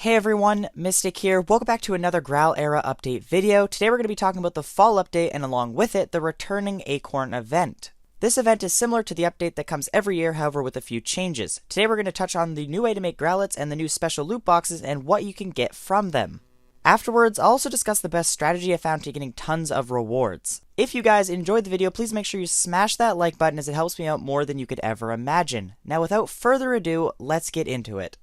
Hey everyone, Mistik here. Welcome back to another Graal era update video. Today we're going to be talking about the fall update and along with it, the returning Acorn event. This event is similar to the update that comes every year, however with a few changes. Today we're going to touch on the new way to make gralats and the new special loot boxes and what you can get from them. Afterwards, I'll also discuss the best strategy I found to getting tons of rewards. If you guys enjoyed the video, please make sure you smash that like button as it helps me out more than you could ever imagine. Now without further ado, let's get into it.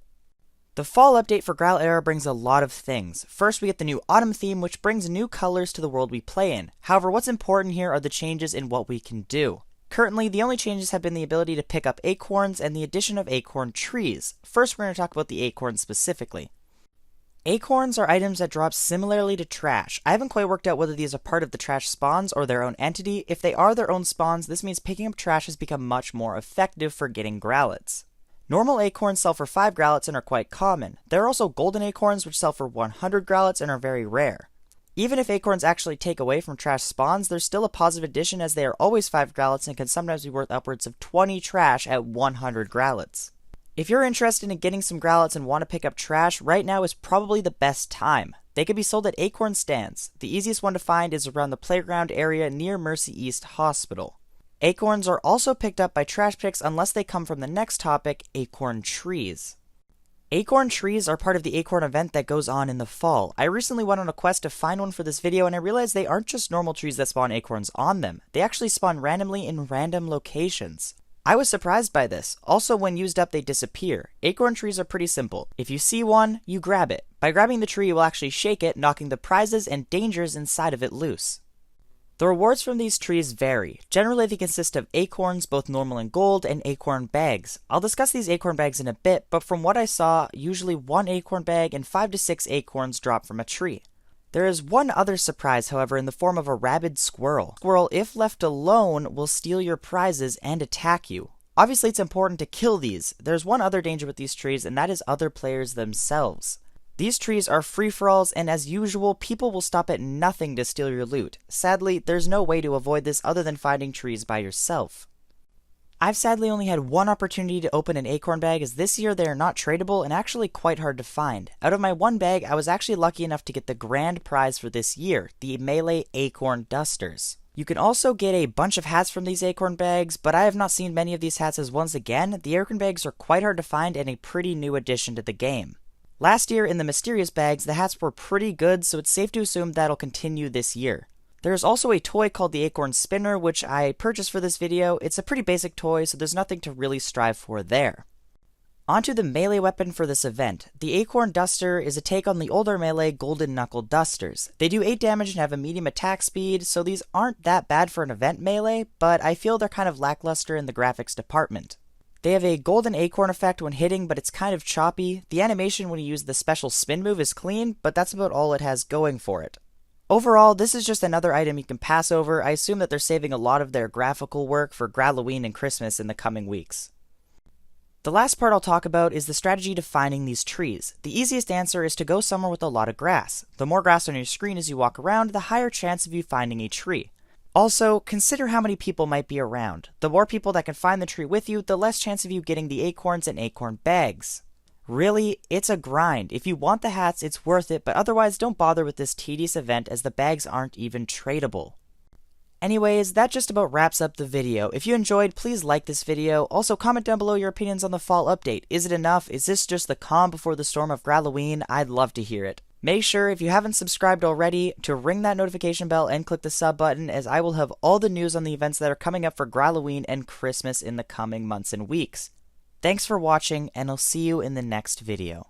The fall update for Graal era brings a lot of things. First, we get the new autumn theme, which brings new colors to the world we play in. However, what's important here are the changes in what we can do. Currently, the only changes have been the ability to pick up acorns and the addition of acorn trees. First, we're going to talk about the acorns specifically. Acorns are items that drop similarly to trash. I haven't quite worked out whether these are part of the trash spawns or their own entity. If they are their own spawns, this means picking up trash has become much more effective for getting gralats. Normal acorns sell for 5 gralats and are quite common. There are also golden acorns which sell for 100 gralats and are very rare. Even if acorns actually take away from trash spawns, there's still a positive addition as they are always 5 gralats and can sometimes be worth upwards of 20 trash at 100 gralats. If you're interested in getting some gralats and want to pick up trash, right now is probably the best time. They can be sold at acorn stands. The easiest one to find is around the playground area near Mercy East Hospital. Acorns are also picked up by trash picks unless they come from the next topic, Acorn Trees. Acorn Trees are part of the Acorn event that goes on in the fall. I recently went on a quest to find one for this video and I realized they aren't just normal trees that spawn acorns on them. They actually spawn randomly in random locations. I was surprised by this. Also, when used up, they disappear. Acorn trees are pretty simple. If you see one, you grab it. By grabbing the tree, you will actually shake it, knocking the prizes and dangers inside of it loose. The rewards from these trees vary. Generally, they consist of acorns, both normal and gold, and acorn bags. I'll discuss these acorn bags in a bit, but from what I saw, usually 1 acorn bag and 5 to 6 acorns drop from a tree. There is one other surprise, however, in the form of a rabid squirrel. Squirrel, if left alone, will steal your prizes and attack you. Obviously, it's important to kill these. There's one other danger with these trees, and that is other players themselves. These trees are free-for-alls, and as usual, people will stop at nothing to steal your loot. Sadly, there's no way to avoid this other than finding trees by yourself. I've sadly only had one opportunity to open an acorn bag, as this year they are not tradable and actually quite hard to find. Out of my one bag, I was actually lucky enough to get the grand prize for this year, the Melee Acorn Dusters. You can also get a bunch of hats from these acorn bags, but I have not seen many of these hats as once again, the acorn bags are quite hard to find and a pretty new addition to the game. Last year, in the mysterious bags, the hats were pretty good, so it's safe to assume that'll continue this year. There is also a toy called the Acorn Spinner, which I purchased for this video. It's a pretty basic toy, so there's nothing to really strive for there. Onto the melee weapon for this event. The Acorn Duster is a take on the older melee Golden Knuckle Dusters. They do 8 damage and have a medium attack speed, so these aren't that bad for an event melee, but I feel they're kind of lackluster in the graphics department. They have a golden acorn effect when hitting, but it's kind of choppy. The animation when you use the special spin move is clean, but that's about all it has going for it. Overall, this is just another item you can pass over. I assume that they're saving a lot of their graphical work for Graloween and Christmas in the coming weeks. The last part I'll talk about is the strategy to finding these trees. The easiest answer is to go somewhere with a lot of grass. The more grass on your screen as you walk around, the higher chance of you finding a tree. Also, consider how many people might be around. The more people that can find the tree with you, the less chance of you getting the acorns and acorn bags. Really, it's a grind. If you want the hats, it's worth it, but otherwise don't bother with this tedious event as the bags aren't even tradable. Anyways, that just about wraps up the video. If you enjoyed, please like this video. Also, comment down below your opinions on the fall update. Is it enough? Is this just the calm before the storm of Graloween? I'd love to hear it. Make sure, if you haven't subscribed already, to ring that notification bell and click the sub button, as I will have all the news on the events that are coming up for Graloween and Christmas in the coming months and weeks. Thanks for watching, and I'll see you in the next video.